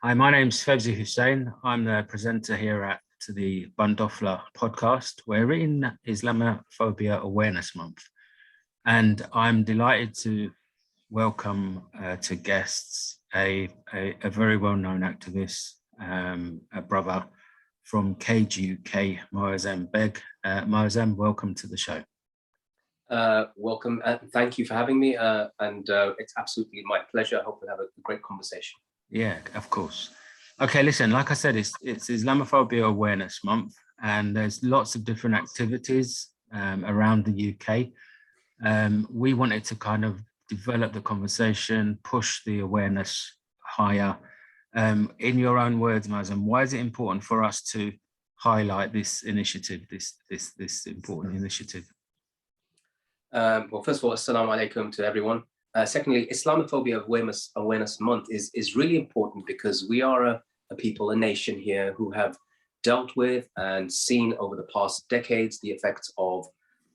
Hi, my name's Fevzi Hussein. I'm the presenter here at the Bandofla podcast. We're in Islamophobia Awareness Month, and I'm delighted to welcome to guests a very well-known activist, a brother from Cage UK, Moazzam Begg. Moazzam, welcome to the show. Welcome, and thank you for having me. It's absolutely my pleasure. I hope we'll have a great conversation. Yeah, of course. Okay, listen, like I said, it's Islamophobia Awareness Month, and there's lots of different activities around the UK. We wanted to kind of develop the conversation, push the awareness higher. In your own words, Moazzam, why is it important for us to highlight this initiative, this important initiative? Well, first of all, assalamu alaikum to everyone. Secondly, Islamophobia Awareness Month is really important because we are a people, a nation here who have dealt with and seen over the past decades the effects of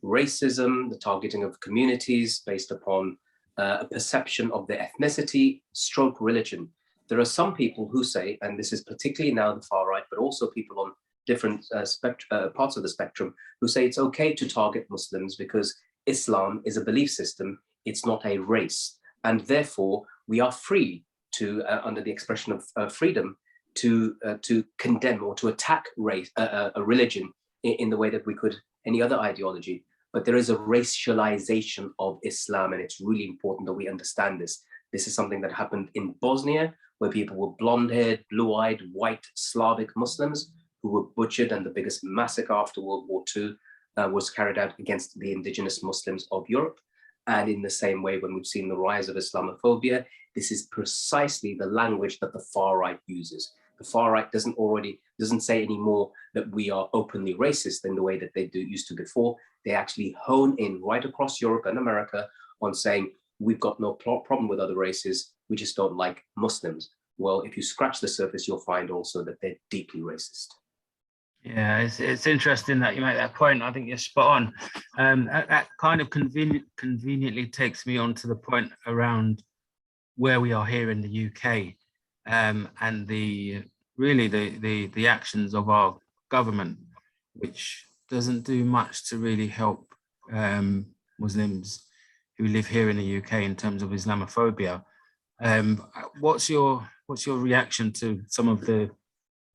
racism, the targeting of communities based upon a perception of their ethnicity, stroke religion. There are some people who say, and this is particularly now the far right, but also people on different parts of the spectrum, who say it's okay to target Muslims because Islam is a belief system, it's not a race. And therefore, we are free to, under the expression of freedom, to condemn or to attack race, a religion in the way that we could any other ideology. But there is a racialization of Islam, and it's really important that we understand this. This is something that happened in Bosnia, where people were blonde-haired, blue-eyed, white Slavic Muslims who were butchered, and the biggest massacre after World War II was carried out against the indigenous Muslims of Europe. And in the same way, when we've seen the rise of Islamophobia, this is precisely the language that the far right uses. The far right doesn't say anymore that we are openly racist in the way that they used to before. They actually hone in right across Europe and America on saying, we've got no problem with other races, we just don't like Muslims. Well, if you scratch the surface, you'll find also that they're deeply racist. Yeah, it's interesting that you make that point. I think you're spot on. That kind of conveniently takes me on to the point around where we are here in the UK, and the actions of our government, which doesn't do much to really help Muslims who live here in the UK in terms of Islamophobia. What's your reaction to some of the,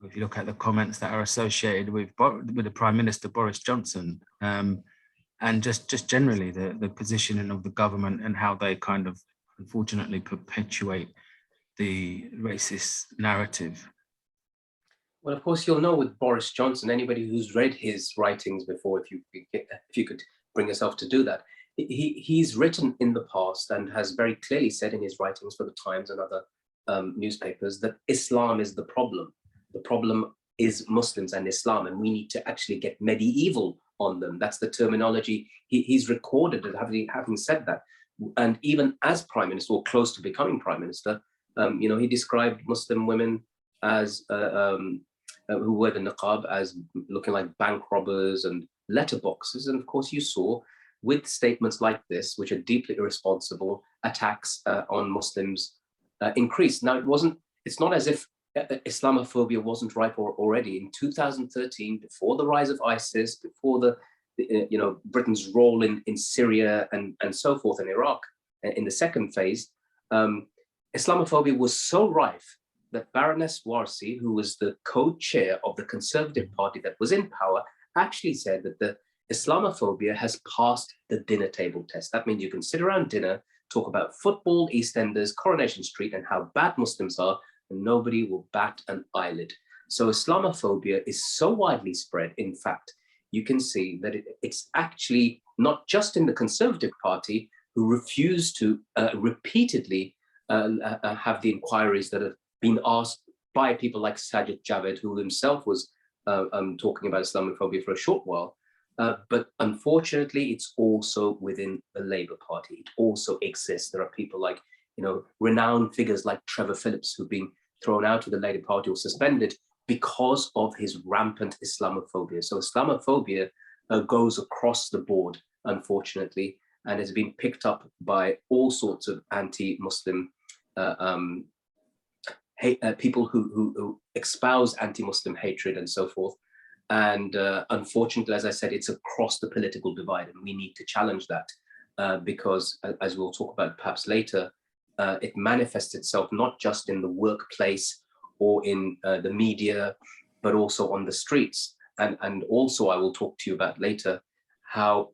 if you look at the comments that are associated with the Prime Minister Boris Johnson, and just generally the positioning of the government and how they kind of unfortunately perpetuate the racist narrative? Well, of course, you'll know with Boris Johnson, anybody who's read his writings before, if you could bring yourself to do that, he's written in the past and has very clearly said in his writings for the Times and other newspapers that Islam is the problem. The problem is Muslims and Islam, and we need to actually get medieval on them. That's the terminology he's recorded as having said that. And even as Prime Minister, or close to becoming Prime Minister, he described Muslim women as who wear the niqab as looking like bank robbers and letterboxes. And of course, you saw with statements like this, which are deeply irresponsible, attacks on Muslims increased. Now, it's not as if Islamophobia wasn't ripe already. In 2013, before the rise of ISIS, before Britain's role in Syria and so forth, in Iraq, in the second phase, Islamophobia was so rife that Baroness Warsi, who was the co-chair of the Conservative Party that was in power, actually said that the Islamophobia has passed the dinner table test. That means you can sit around dinner, talk about football, EastEnders, Coronation Street, and how bad Muslims are, and nobody will bat an eyelid. So Islamophobia is so widely spread. In fact, you can see that it's actually not just in the Conservative Party, who refuse to repeatedly have the inquiries that have been asked by people like Sajid Javid, who himself was talking about Islamophobia for a short while. But unfortunately, it's also within the Labour Party. It also exists. There are people like, renowned figures like Trevor Phillips, who've been thrown out of the Labour Party or suspended because of his rampant Islamophobia. So Islamophobia goes across the board, unfortunately, and has been picked up by all sorts of anti-Muslim people who espouse anti-Muslim hatred and so forth. And unfortunately, as I said, it's across the political divide, and we need to challenge that because, as we'll talk about perhaps later, it manifests itself not just in the workplace or in the media, but also on the streets. And also, I will talk to you about later how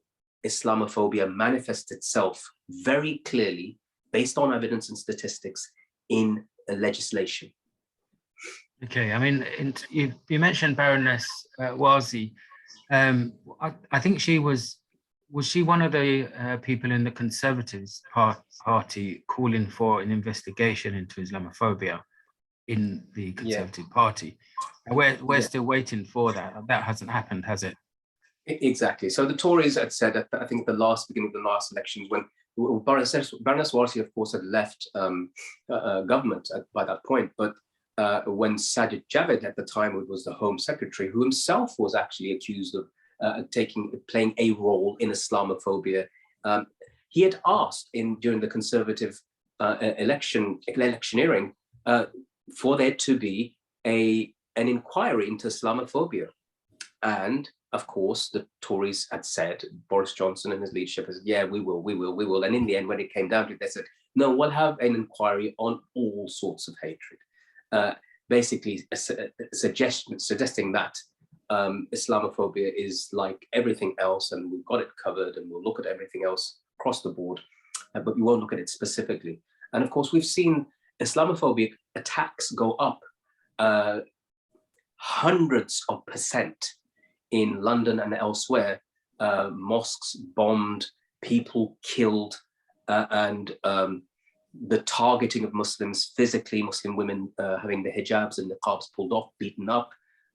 Islamophobia manifests itself very clearly, based on evidence and statistics, in legislation. Okay, I mean, you mentioned Baroness Wazi. I think she was she one of the people in the Conservatives party calling for an investigation into Islamophobia in the Conservative Party? And we're still waiting for that. That hasn't happened, has it? Exactly. So the Tories had said at I think beginning of the last elections, when Baroness Warsi, of course, had left government by that point, but when Sajid Javid at the time was the Home Secretary, who himself was actually accused of playing a role in Islamophobia, he had asked during the Conservative electioneering for there to be an inquiry into Islamophobia. And of course, the Tories had said, Boris Johnson and his leadership has said, yeah, we will. And in the end, when it came down to it, they said, no, we'll have an inquiry on all sorts of hatred. Basically, suggesting that Islamophobia is like everything else, and we've got it covered, and we'll look at everything else across the board, but we won't look at it specifically. And of course, we've seen Islamophobic attacks go up hundreds of percent in London and elsewhere. Mosques bombed, people killed, and the targeting of Muslims physically, Muslim women having the hijabs and the niqabs pulled off, beaten up,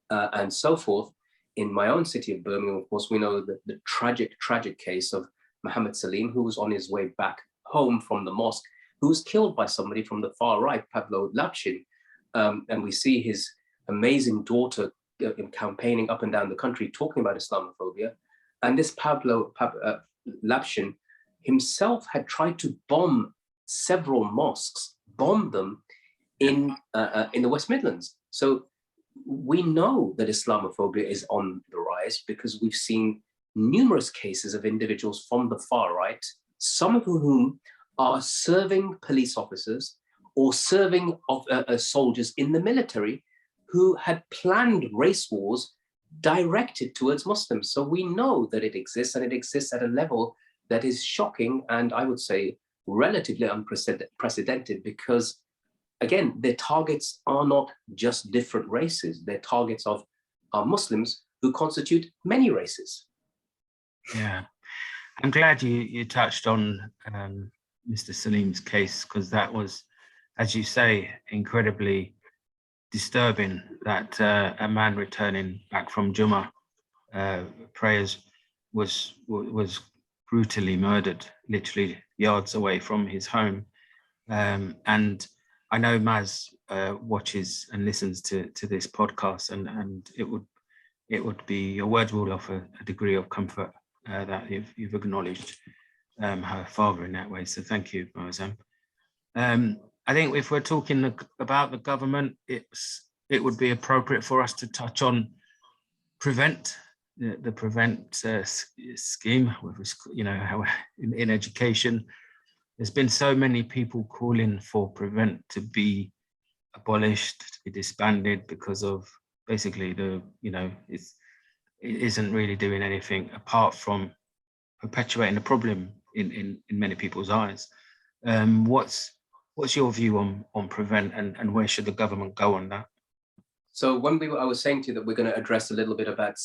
and so forth. In my own city of Birmingham, of course, we know the tragic case of Mohammed Salim, who was on his way back home from the mosque, who was killed by somebody from the far right, Pavlo Lapshin. And we see his amazing daughter campaigning up and down the country, talking about Islamophobia. And this Pavlo Lapshin himself had tried to bomb several mosques, bombed them in the West Midlands. So we know that Islamophobia is on the rise because we've seen numerous cases of individuals from the far right, some of whom are serving police officers or serving soldiers in the military who had planned race wars directed towards Muslims. So we know that it exists, and it exists at a level that is shocking and, I would say, relatively unprecedented, because again, their targets are not just different races. Their targets are Muslims who constitute many races. Yeah, I'm glad you touched on Mr. Salim's case, because that was, as you say, incredibly disturbing that a man returning back from Jummah prayers was brutally murdered, literally yards away from his home. And I know Maz watches and listens to this podcast, and it would be, your words will offer a degree of comfort that you've acknowledged her father in that way. So thank you, Moazzam. I think if we're talking about the government, it would be appropriate for us to touch on Prevent, the Prevent scheme. You know, how in education, there's been so many people calling for Prevent to be abolished, to be disbanded, because of basically it isn't really doing anything apart from perpetuating the problem in many people's eyes. What's your view on Prevent, and where should the government go on that? So I was saying to you that we're going to address a little bit about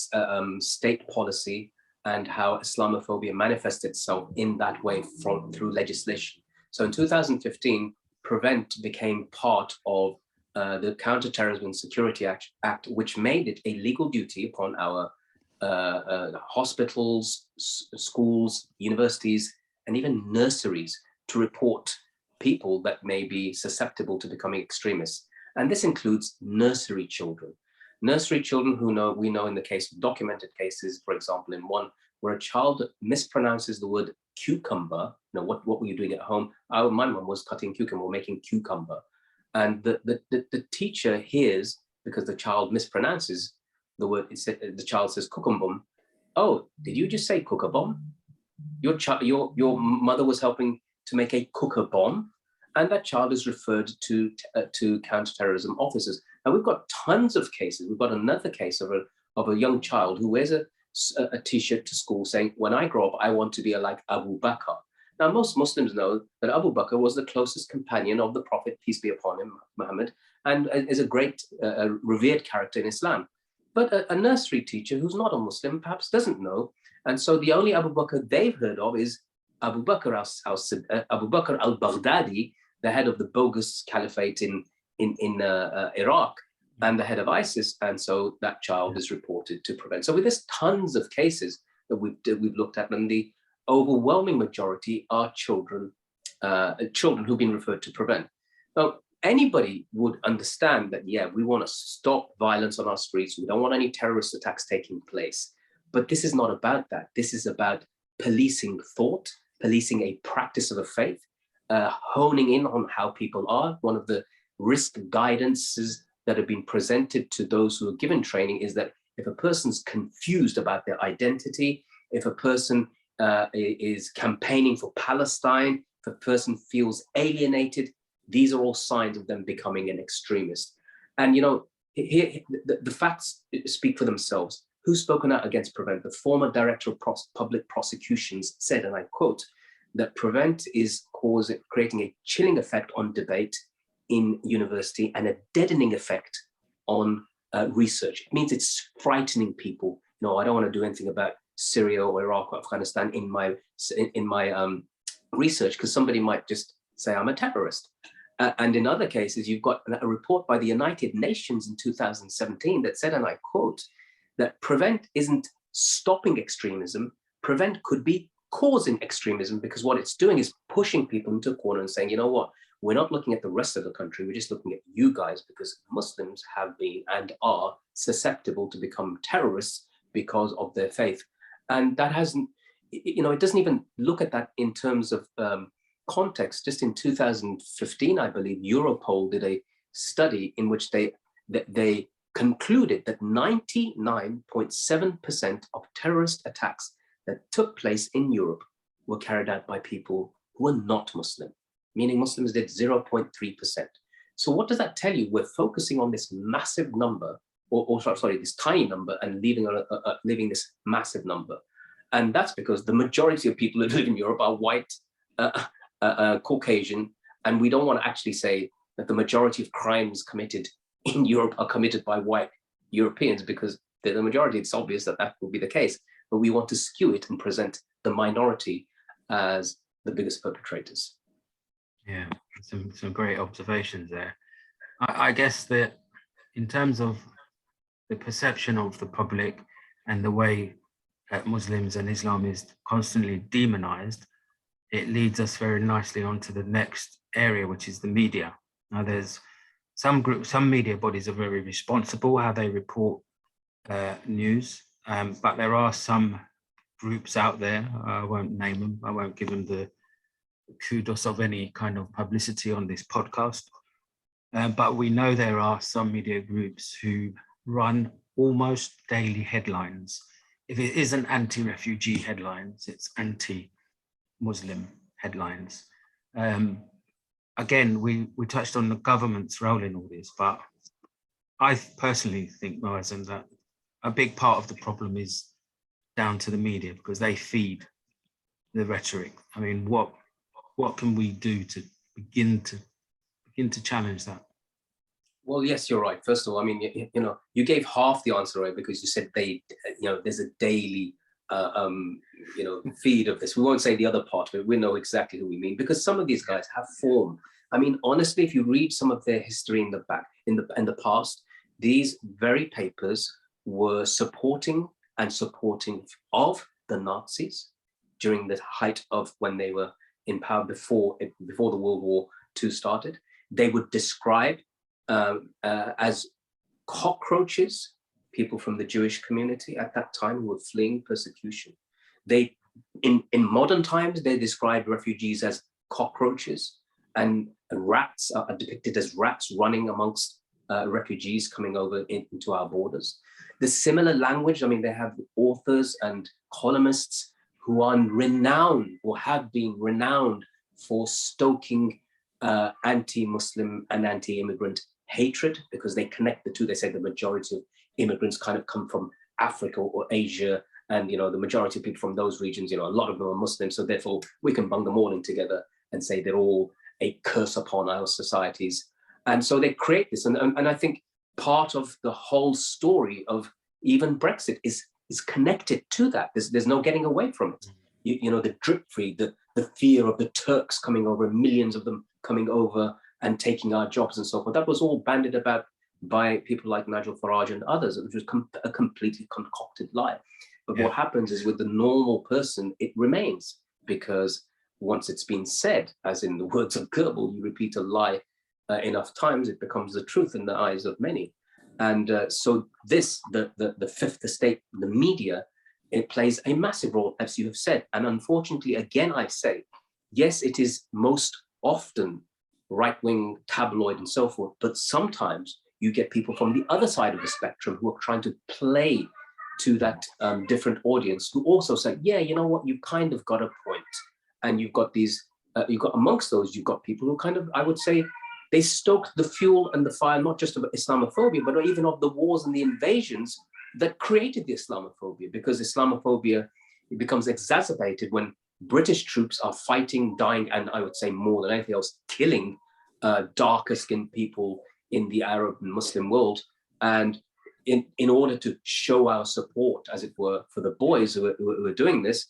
state policy and how Islamophobia manifests itself in that way through legislation. So in 2015, Prevent became part of the Counterterrorism and Security Act, which made it a legal duty upon our hospitals, schools, universities, and even nurseries to report people that may be susceptible to becoming extremists. And this includes nursery children. Nursery children we know in the case of documented cases, for example, in one where a child mispronounces the word cucumber. What were you doing at home? My mum was cutting cucumber or making cucumber. And the teacher hears, because the child mispronounces the word, the child says kukumbum. Oh, did you just say cooker bomb? Your mother was helping to make a cooker bomb, and that child is referred to counterterrorism officers. And we've got tons of cases. We've got another case of a young child who wears a t-shirt to school saying, "When I grow up, I want to be like Abu Bakr." Now, most Muslims know that Abu Bakr was the closest companion of the Prophet, peace be upon him, Muhammad, and is a great, revered character in Islam. But a nursery teacher who's not a Muslim perhaps doesn't know. And so the only Abu Bakr they've heard of is Abu Bakr al-Baghdadi, the head of the bogus caliphate in Iraq, and the head of ISIS. And so that child is reported to prevent. So there's tons of cases that we've looked at, and the overwhelming majority are children who've been referred to prevent. Now, anybody would understand that, yeah, we want to stop violence on our streets. We don't want any terrorist attacks taking place. But this is not about that. This is about policing thought, policing a practice of a faith, honing in on how people are. One of the risk guidances that have been presented to those who are given training is that if a person's confused about their identity, if a person is campaigning for Palestine, if a person feels alienated, these are all signs of them becoming an extremist. And, you know, here, the facts speak for themselves. Who's spoken out against Prevent? The former director of public prosecutions said, and I quote, that Prevent is creating a chilling effect on debate in university and a deadening effect on research. It means it's frightening people. No, I don't want to do anything about Syria or Iraq or Afghanistan in my research, because somebody might just say I'm a terrorist. And in other cases, you've got a report by the United Nations in 2017 that said, and I quote, that Prevent isn't stopping extremism. Prevent could be causing extremism, because what it's doing is pushing people into a corner and saying, you know what, we're not looking at the rest of the country, we're just looking at you guys, because Muslims have been and are susceptible to become terrorists because of their faith. And that hasn't, you know, it doesn't even look at that in terms of context. Just in 2015, I believe, Europol did a study in which they concluded that 99.7% of terrorist attacks that took place in Europe were carried out by people who were not Muslim, meaning Muslims did 0.3%. So what does that tell you? We're focusing on this massive number, this tiny number, and leaving this massive number. And that's because the majority of people who live in Europe are white, Caucasian, and we don't want to actually say that the majority of crimes committed in Europe are committed by white Europeans, because they're the majority. It's obvious that that will be the case, but we want to skew it and present the minority as the biggest perpetrators. Yeah, some great observations there. I guess that in terms of the perception of the public and the way Muslims and Islam is constantly demonized, it leads us very nicely onto the next area, which is the media. Now, there's some media bodies are very responsible how they report news, but there are some groups out there, I won't name them, I won't give them the kudos of any kind of publicity on this podcast, but we know there are some media groups who run almost daily headlines. If it isn't anti-refugee headlines, it's anti-Muslim headlines. Again, we touched on the government's role in all this, but I personally think, Moazzam, that a big part of the problem is down to the media, because they feed the rhetoric. I mean, what can we do to begin to challenge that? Well, yes, you're right. First of all, I mean, you know, you gave half the answer away, because you said there's a daily, feed of this. We won't say the other part of it. We know exactly who we mean, because some of these guys have form. I mean, honestly, if you read some of their history in the past, these very papers were supporting of the Nazis during the height of when they were in power before the World War II started. They would describe as cockroaches people from the Jewish community at that time who were fleeing persecution. They, in modern times, they describe refugees as cockroaches. and rats are depicted as rats running amongst refugees coming over into our borders. The similar language, I mean, they have authors and columnists who are renowned or have been renowned for stoking anti-Muslim and anti-immigrant hatred, because they connect the two. They say the majority of immigrants kind of come from Africa or Asia, and the majority of people from those regions, a lot of them are Muslims, so therefore we can bung them all in together and say they're all a curse upon our societies. And so they create this, and I think part of the whole story of even Brexit is connected to that. There's no getting away from it. The drip free, the fear of the Turks coming over, millions of them coming over and taking our jobs and so forth. That was all bandied about by people like Nigel Farage and others, which was a completely concocted lie. But what happens is, with the normal person, it remains, because once it's been said, as in the words of Goebbels, you repeat a lie enough times, it becomes the truth in the eyes of many. And so this, the fifth estate, the media, it plays a massive role, as you have said. And unfortunately, again, I say, yes, it is most often right-wing tabloid and so forth, but sometimes you get people from the other side of the spectrum who are trying to play to that different audience, who also say, yeah, you know what, you've kind of got a point. And you've got these, amongst those, you've got people who kind of, I would say, they stoked the fuel and the fire, not just of Islamophobia, but even of the wars and the invasions that created the Islamophobia, because Islamophobia, it becomes exacerbated when British troops are fighting, dying, and I would say more than anything else, killing darker skinned people in the Arab and Muslim world. And in order to show our support, as it were, for the boys who are doing this,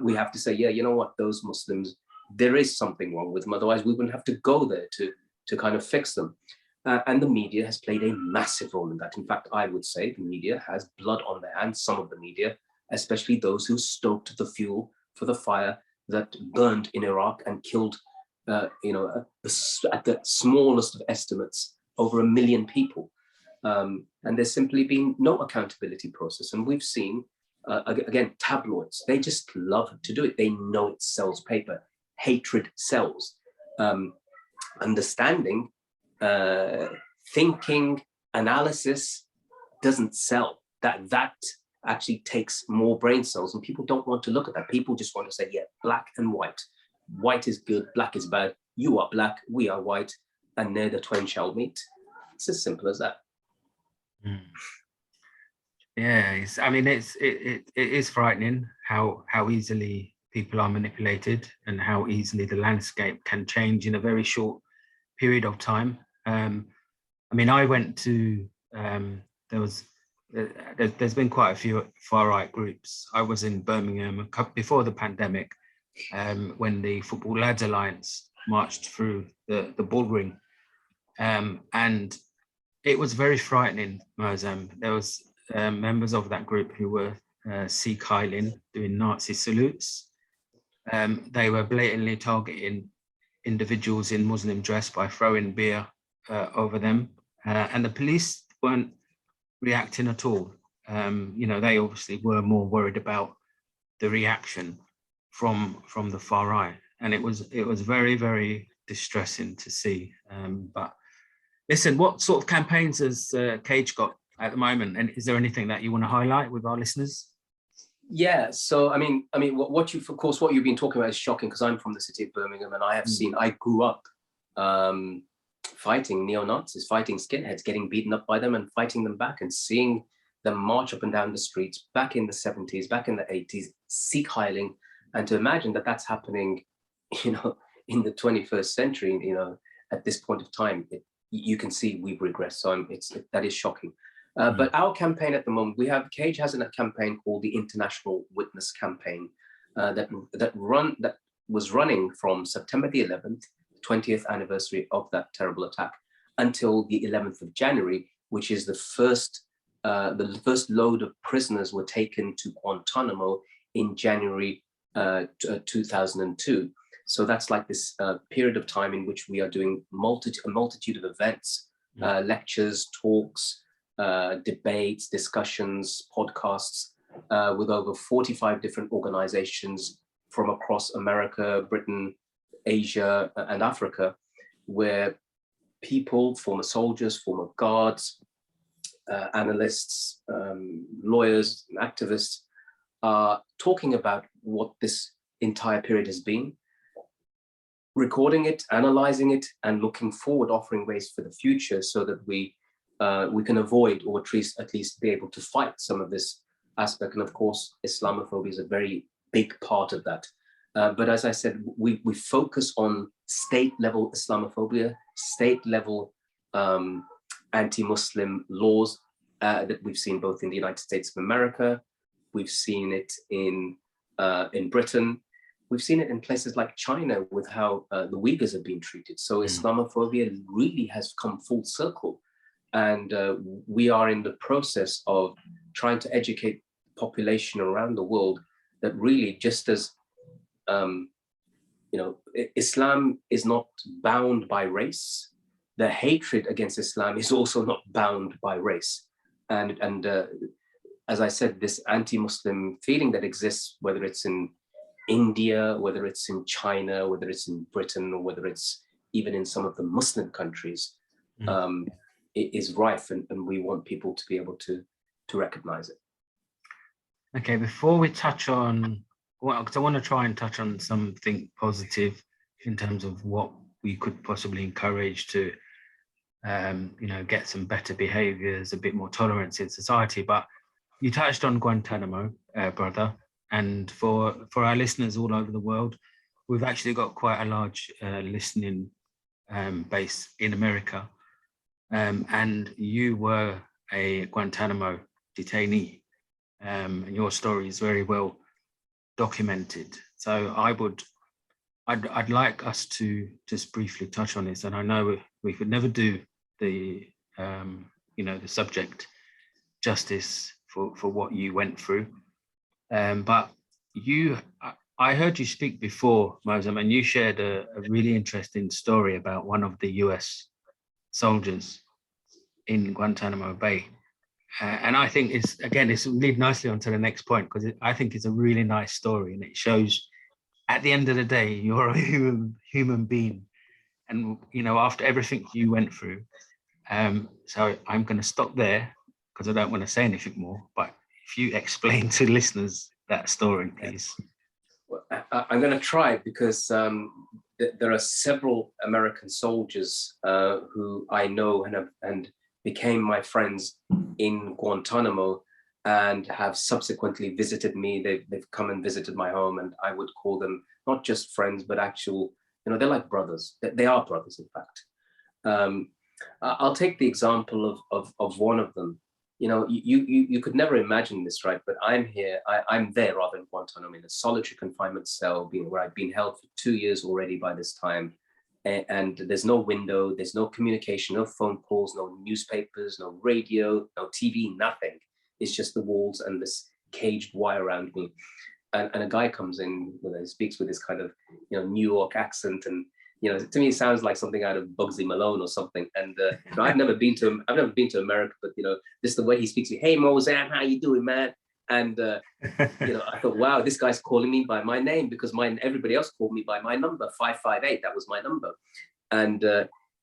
we have to say, yeah, you know what, those Muslims, there is something wrong with them. Otherwise, we wouldn't have to go there to kind of fix them. And the media has played a massive role in that. In fact, I would say the media has blood on their hands, some of the media, especially those who stoked the fuel for the fire that burned in Iraq and killed, at the smallest of estimates, over 1 million people. And there's simply been no accountability process. And we've seen, again, tabloids, they just love to do it. They know it sells paper. Hatred sells. Understanding, thinking, analysis doesn't sell. That actually takes more brain cells, and people don't want to look at that. People just want to say, yeah, black and white. White is good, black is bad. You are black, we are white, and ne'er the twain shall meet. It's as simple as that. Yeah, it is frightening how easily people are manipulated and how easily the landscape can change in a very short period of time. I went to there's been quite a few far-right groups. I was in Birmingham before the pandemic, when the Football Lads Alliance marched through the bullring, and it was very frightening, Moazzam. There was members of that group who were Sikh Highland doing Nazi salutes. They were blatantly targeting individuals in Muslim dress by throwing beer over them, and the police weren't reacting at all. They obviously were more worried about the reaction from the far right, and it was very, very distressing to see. But listen, what sort of campaigns has Cage got at the moment, and is there anything that you want to highlight with our listeners? Yeah, so what you've been talking about is shocking, because I'm from the city of Birmingham, and I grew up fighting neo-Nazis, fighting skinheads, getting beaten up by them and fighting them back, and seeing them march up and down the streets back in the 70s, back in the 80s, Sikh Highling, and to imagine that that's happening, in the 21st century, at this point of time, you can see we've regressed. So that is shocking. But our campaign at the moment, Cage has a campaign called the International Witness Campaign that was running from September the 11th, 20th anniversary of that terrible attack, until the 11th of January, which is the first load of prisoners were taken to Guantanamo in January 2002. So that's like this period of time in which we are doing a multitude of events, lectures, talks, debates, discussions, podcasts, with over 45 different organizations from across America, Britain, Asia and Africa, where people, former soldiers, former guards, analysts, lawyers, and activists are talking about what this entire period has been, recording it, analyzing it, and looking forward, offering ways for the future so that we can avoid, or at least be able to fight some of this aspect. And of course, Islamophobia is a very big part of that. But as I said, we focus on state-level Islamophobia, state-level anti-Muslim laws that we've seen both in the United States of America. We've seen it in Britain. We've seen it in places like China with how the Uyghurs have been treated. So Islamophobia really has come full circle. And we are in the process of trying to educate the population around the world that really, just as Islam is not bound by race, the hatred against Islam is also not bound by race. And as I said, this anti-Muslim feeling that exists, whether it's in India, whether it's in China, whether it's in Britain, or whether it's even in some of the Muslim countries, it is rife, and we want people to be able to recognize it. Okay, before we touch on, because I want to try and touch on something positive in terms of what we could possibly encourage to, get some better behaviors, a bit more tolerance in society. But you touched on Guantanamo, brother, and for our listeners all over the world, we've actually got quite a large listening base in America. And you were a Guantanamo detainee, and your story is very well documented. So I'd like us to just briefly touch on this. And I know we could never do the subject justice for what you went through. But I heard you speak before, Moazzam, and you shared a really interesting story about one of the US soldiers in Guantanamo Bay. And I think it's lead nicely onto the next point, because I think it's a really nice story, and it shows at the end of the day, you're a human being. And, after everything you went through, so I'm going to stop there because I don't want to say anything more, but if you explain to listeners that story, please. Well, I'm going to try, because there are several American soldiers who I know and became my friends in Guantanamo, and have subsequently visited me. They've come and visited my home, and I would call them not just friends, but actual, they're like brothers. They are brothers, in fact. I'll take the example of one of them. You could never imagine this, right? But I'm there rather in Guantanamo, in a solitary confinement cell, where I've been held for 2 years already by this time. And there's no window, there's no communication, no phone calls, no newspapers, no radio, no TV, nothing. It's just the walls and this caged wire around me. And a guy comes in, speaks with this kind of, New York accent, and to me it sounds like something out of Bugsy Malone or something. And I've never been to America, but this is the way he speaks to me. Hey Moazzam, how you doing, man? And I thought, wow, this guy's calling me by my name, because everybody else called me by my number, 558. That was my number. And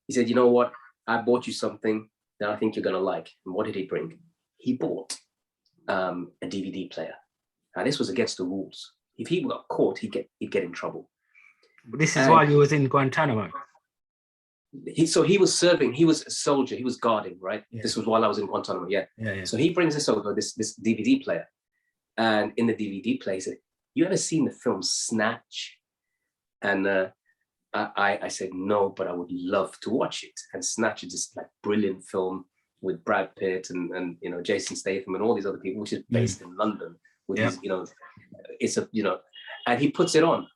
he said, you know what? I bought you something that I think you're gonna like. And what did he bring? He bought a DVD player. Now this was against the rules. If he got caught, he'd get in trouble. This is while you was in Guantanamo. He was serving. He was a soldier. He was guarding, right? Yeah. This was while I was in Guantanamo. Yeah. Yeah. So he brings this over, this DVD player, and in the DVD player, he said, "You ever seen the film Snatch?" And I said, "No, but I would love to watch it." And Snatch is this brilliant film with Brad Pitt and Jason Statham and all these other people, which is based in London. With his, it's and he puts it on,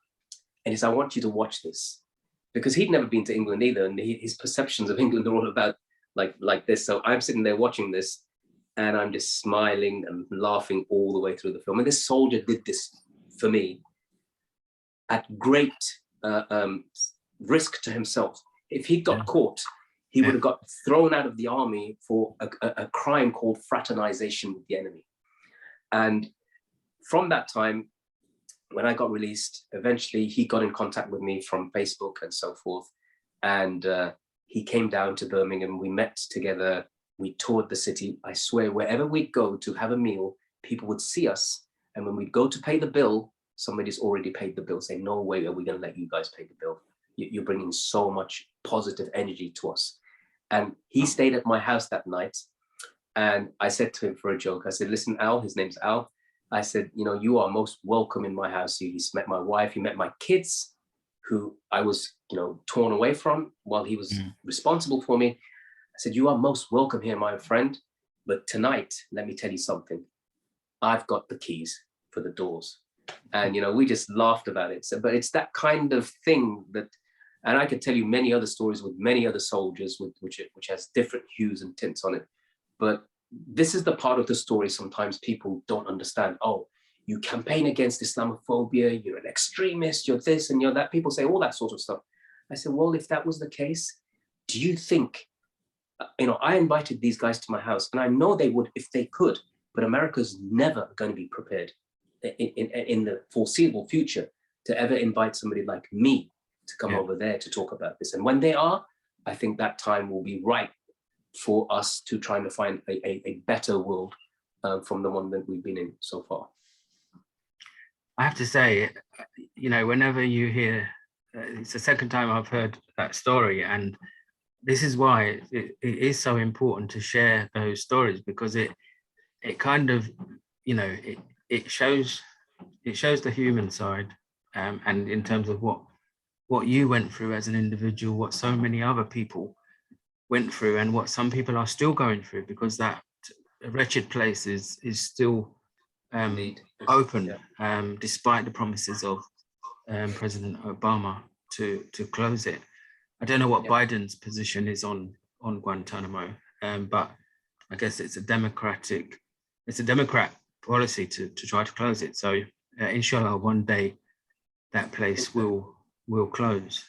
and he says, "I want you to watch this," because he'd never been to England either, and his perceptions of England are all about like this. So I'm sitting there watching this, and I'm just smiling and laughing all the way through the film. And this soldier did this for me at great risk to himself. If he got caught, he would have got thrown out of the army for a crime called fraternization with the enemy. And from that time, when I got released, eventually he got in contact with me from Facebook and so forth. And he came down to Birmingham. We met together. We toured the city. I swear, wherever we'd go to have a meal, people would see us. And when we'd go to pay the bill, somebody's already paid the bill, saying, no way are we going to let you guys pay the bill. You're bringing so much positive energy to us. And he stayed at my house that night. And I said to him for a joke, I said, listen, Al, his name's Al. I said, you know, you are most welcome in my house. He's met my wife, he met my kids, who I was, you know, torn away from while he was responsible for me. I said, you are most welcome here, my friend. But tonight, let me tell you something. I've got the keys for the doors. And, you know, we just laughed about it. So, but it's that kind of thing that, and I could tell you many other stories with many other soldiers, which has different hues and tints on it. But this is the part of the story sometimes people don't understand. Oh, you campaign against Islamophobia, you're an extremist, you're this and you're that. People say all that sort of stuff. I said, well, if that was the case, do you think, you know, I invited these guys to my house and I know they would if they could, but America's never going to be prepared in the foreseeable future to ever invite somebody like me to come over there to talk about this. And when they are, I think that time will be right for us to try to find a better world from the one that we've been in so far. I have to say, you know, whenever you hear, it's the second time I've heard that story, and this is why it is so important to share those stories, because it kind of, you know, it shows the human side, and in terms of what you went through as an individual, what so many other people went through, and what some people are still going through, because that wretched place is still open, despite the promises of President Obama to close it. I don't know what Biden's position is on Guantanamo, but I guess it's a Democrat policy to try to close it. So inshallah, one day that place will close.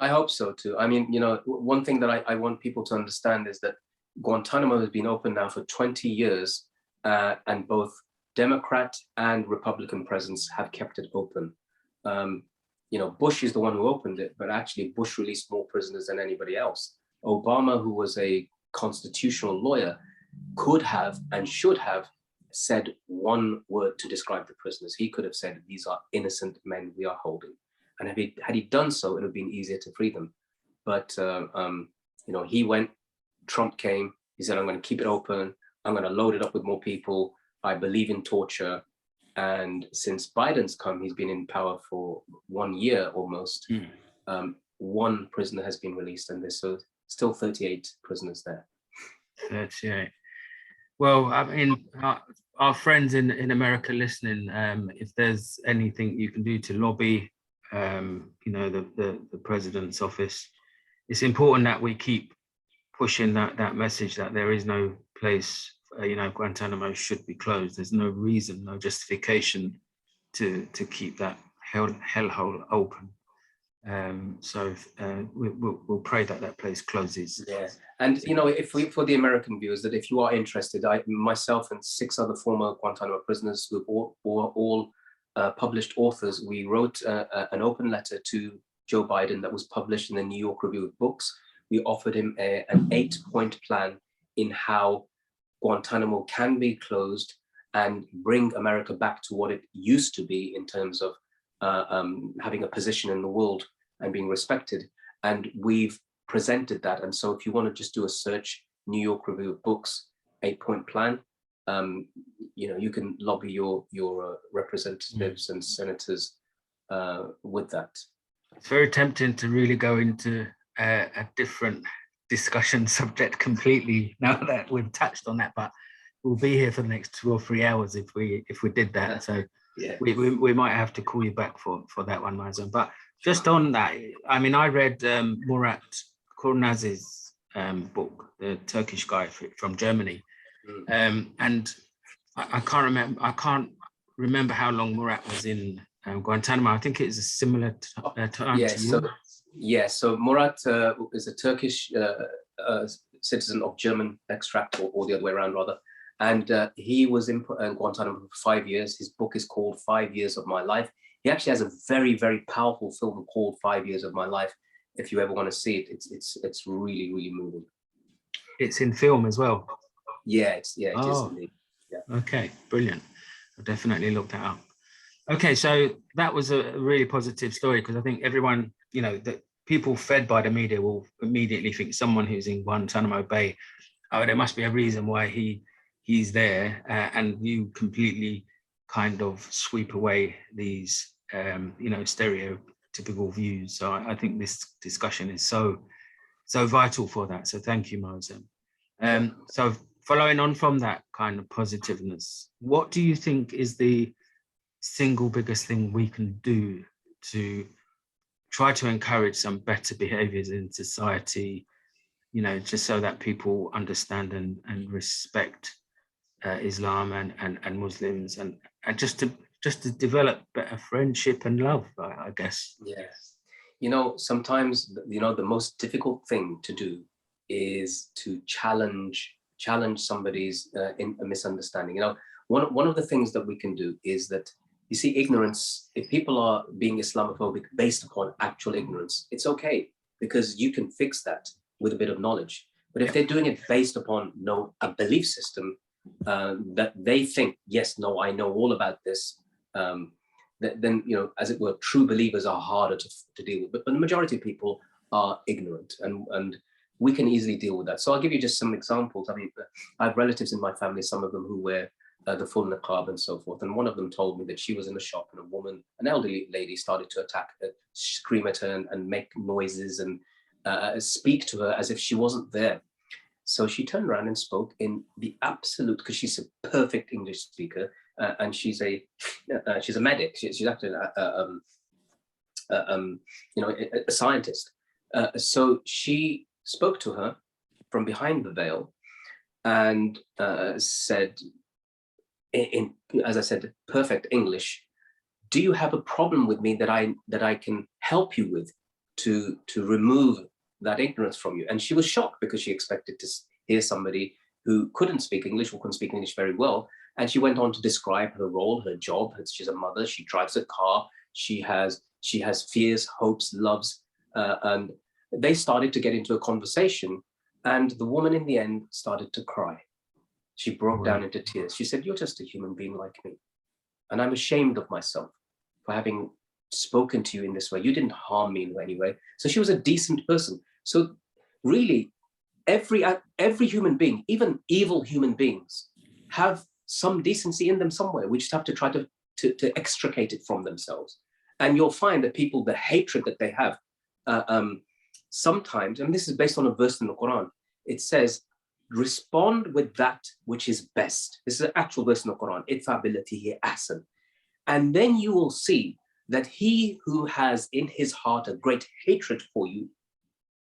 I hope so too. I mean, you know, one thing that I want people to understand is that Guantanamo has been open now for 20 years, and both Democrat and Republican presidents have kept it open. You know, Bush is the one who opened it, but actually Bush released more prisoners than anybody else. Obama, who was a constitutional lawyer, could have and should have said one word to describe the prisoners. He could have said, these are innocent men we are holding. And had he done so, it would have been easier to free them. But, you know, he went, Trump came, he said, I'm going to keep it open. I'm going to load it up with more people. I believe in torture. And since Biden's come, he's been in power for 1 year almost. One prisoner has been released, and there's still 38 prisoners there. 38. Well, I mean, our friends in America listening, if there's anything you can do to lobby, you know, the president's office, it's important that we keep pushing that message that there is no place, you know, Guantanamo should be closed. There's no reason, no justification to keep that hellhole open. So we'll pray that place closes. Yeah, and you know, for the American viewers, that if you are interested, myself and 6 other former Guantanamo prisoners who are all published authors, we wrote an open letter to Joe Biden that was published in the New York Review of Books. We offered him an 8-point plan in how Guantanamo can be closed and bring America back to what it used to be in terms of having a position in the world and being respected. And we've presented that. And so if you want to just do a search, New York Review of Books, 8-point plan, you know, you can lobby your representatives and senators with that. It's very tempting to really go into a different discussion subject completely now that we've touched on that, but we'll be here for the next 2 or 3 hours if we did that. So yeah, we might have to call you back for that one, Moazzam. But just on that, I mean, I read Murat Kurnaz's book, the Turkish guy from Germany, and I can't remember how long Murat was in Guantanamo. I think it is a similar time to you. So Murat is a Turkish citizen of German extract, or the other way around rather, And he was in Guantanamo for 5 years. His book is called 5 Years of My Life. He actually has a very, very powerful film called 5 Years of My Life. If you ever want to see it, it's really, really moving. It's in film as well. Yeah, it is indeed. Yeah. Okay, brilliant. I'll definitely look that up. Okay, so that was a really positive story, because I think everyone, you know, that people fed by the media will immediately think someone who's in Guantanamo Bay, oh, there must be a reason why he's there, and you completely kind of sweep away these, you know, stereotypical views. So I think this discussion is so vital for that. So thank you, Moazzam. So following on from that kind of positiveness, what do you think is the single biggest thing we can do to try to encourage some better behaviors in society, you know, just so that people understand and respect Islam and Muslims, and just to develop better friendship and love, I guess. Yes. You know, sometimes, you know, the most difficult thing to do is to challenge somebody's in a misunderstanding. You know, one of the things that we can do is that, you see, ignorance, if people are being Islamophobic based upon actual ignorance, it's okay, because you can fix that with a bit of knowledge. But if they're doing it based upon a belief system that they think, yes, no, I know all about this, then, you know, as it were, true believers are harder to deal with. But the majority of people are ignorant, and we can easily deal with that. So I'll give you just some examples. I mean, I have relatives in my family, some of them who wear the full niqab and so forth. And one of them told me that she was in a shop and a woman, an elderly lady, started to attack her, scream at her and make noises and speak to her as if she wasn't there. So she turned around and spoke in the absolute, because she's a perfect English speaker, and she's a medic. She's actually you know, a scientist. So she spoke to her from behind the veil and said, in, as I said, perfect English, do you have a problem with me that I can help you with to remove that ignorance from you? And she was shocked, because she expected to hear somebody who couldn't speak English, or couldn't speak English very well. And she went on to describe her role, her job. She's a mother, she drives a car, she has fears, hopes, loves, and they started to get into a conversation, and the woman in the end started to cry. She broke down into tears. She said, you're just a human being like me, and I'm ashamed of myself for having spoken to you in this way. You didn't harm me in any way. So she was a decent person. So really, every human being, even evil human beings, have some decency in them somewhere. We just have to try to extricate it from themselves. And you'll find that people, the hatred that they have, sometimes, and this is based on a verse in the Quran, it says, respond with that which is best. This is an actual verse in the Quran, idfa billati hiya ahsan. And then you will see that he who has in his heart a great hatred for you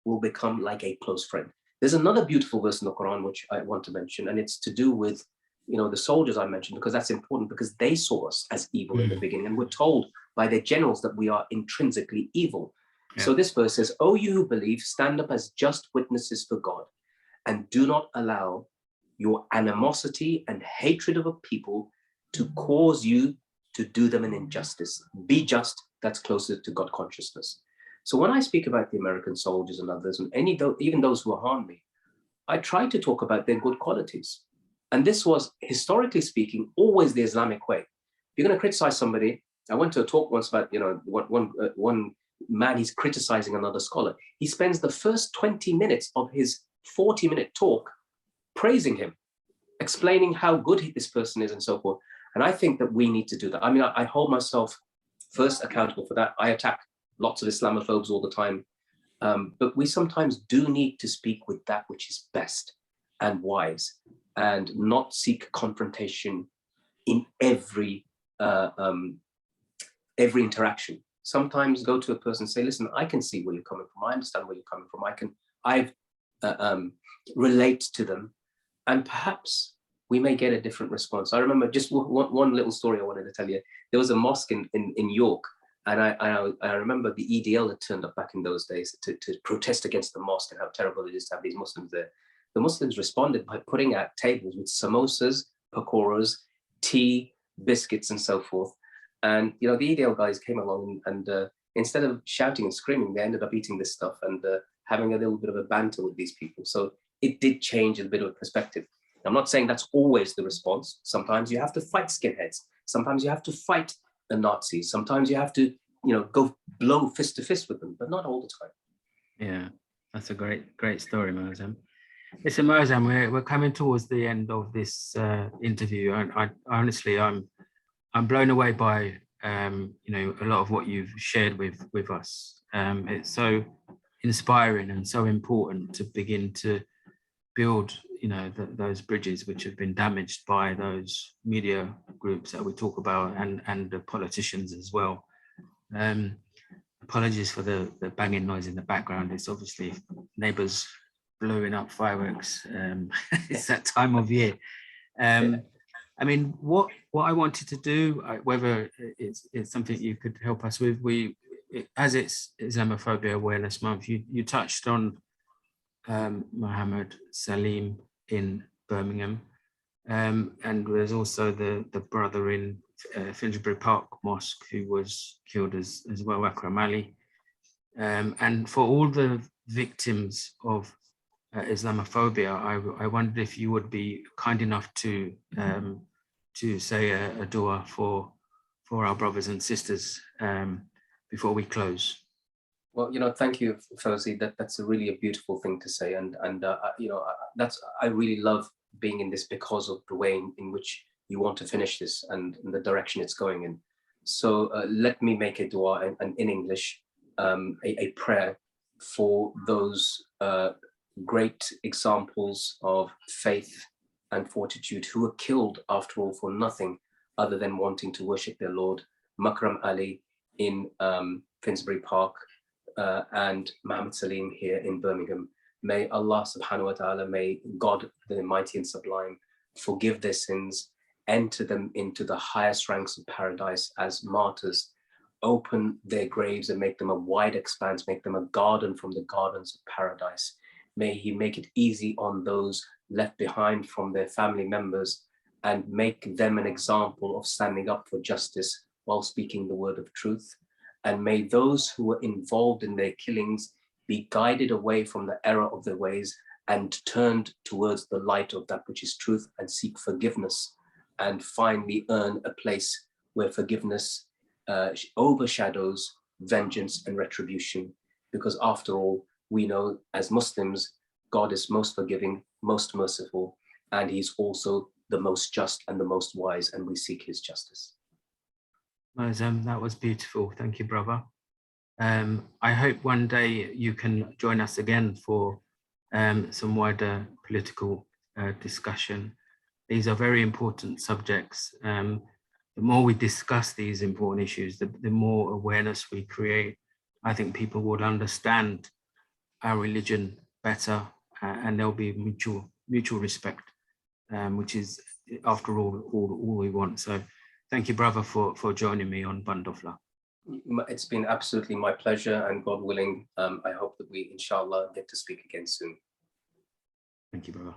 will become like a close friend. There's another beautiful verse in the Quran which I want to mention, and it's to do with, you know, the soldiers I mentioned, because that's important, because they saw us as evil in the beginning, and we're told by their generals that we are intrinsically evil. Yeah. So this verse says, "O you who believe, stand up as just witnesses for God, and do not allow your animosity and hatred of a people to cause you to do them an injustice. Be just." That's closer to God consciousness. So when I speak about the American soldiers and others, and even those who harm me, I try to talk about their good qualities. And this was, historically speaking, always the Islamic way. If you're going to criticize somebody, I went to a talk once about, you know, one man, he's criticizing another scholar. He spends the first 20 minutes of his 40-minute talk praising him, explaining how good this person is and so forth. And I think that we need to do that. I mean, I hold myself first accountable for that. I attack lots of Islamophobes all the time. But we sometimes do need to speak with that which is best and wise, and not seek confrontation in every interaction. Sometimes go to a person and say, listen, I can see where you're coming from. I understand where you're coming from. I relate to them, and perhaps we may get a different response. I remember just one little story I wanted to tell you. There was a mosque in York, and I remember the EDL had turned up back in those days to protest against the mosque and how terrible it is to have these Muslims there. the Muslims responded by putting out tables with samosas, pakoras, tea, biscuits, and so forth. And the EDL guys came along and instead of shouting and screaming, they ended up eating this stuff and having a little bit of a banter with these people. So it did change a bit of perspective. I'm not saying that's always the response. Sometimes you have to fight skinheads. Sometimes you have to fight the Nazis. Sometimes you have to, go blow fist to fist with them, but not all the time. Yeah, that's a great story, Moazzam. Listen, Moazzam, we're coming towards the end of this interview, and I honestly, I'm blown away by a lot of what you've shared with us. It's so inspiring and so important to begin to build, those bridges which have been damaged by those media groups that we talk about, and the politicians as well. Apologies for the banging noise in the background. It's obviously neighbours blowing up fireworks. It's that time of year. I mean, what I wanted to do, whether it's something you could help us with, as it's Islamophobia Awareness Month, you touched on Mohammed Salim in Birmingham, and there's also the brother in Finsbury Park Mosque who was killed as well, Akram Ali. And for all the victims of Islamophobia, I wondered if you would be kind enough to say a dua for our brothers and sisters before we close. Well, thank you, Fawzi. That's really a beautiful thing to say, and I really love being in this because of the way in which you want to finish this and the direction it's going in. So let me make a dua and in English, a prayer for those great examples of faith and fortitude who were killed, after all, for nothing other than wanting to worship their Lord, Makram Ali in Finsbury Park, and Mohammed Salim here in Birmingham. May Allah subhanahu wa ta'ala, may God the mighty and sublime forgive their sins, enter them into the highest ranks of paradise as martyrs, open their graves and make them a wide expanse, make them a garden from the gardens of paradise. May He make it easy on those left behind from their family members and make them an example of standing up for justice while speaking the word of truth. And may those who were involved in their killings be guided away from the error of their ways and turned towards the light of that which is truth, and seek forgiveness and finally earn a place where forgiveness overshadows vengeance and retribution. Because after all, we know as Muslims, God is most forgiving, most merciful, and He's also the most just and the most wise, and we seek His justice. Moazzam, that was beautiful. Thank you, brother. I hope one day you can join us again for some wider political discussion. These are very important subjects. The more we discuss these important issues, the more awareness we create. I think people would understand our religion better, and there'll be mutual respect, which is, after all we want. So thank you, brother, for joining me on Bandofla. It's been absolutely my pleasure, and God willing, I hope that we, inshallah, get to speak again soon. Thank you, brother.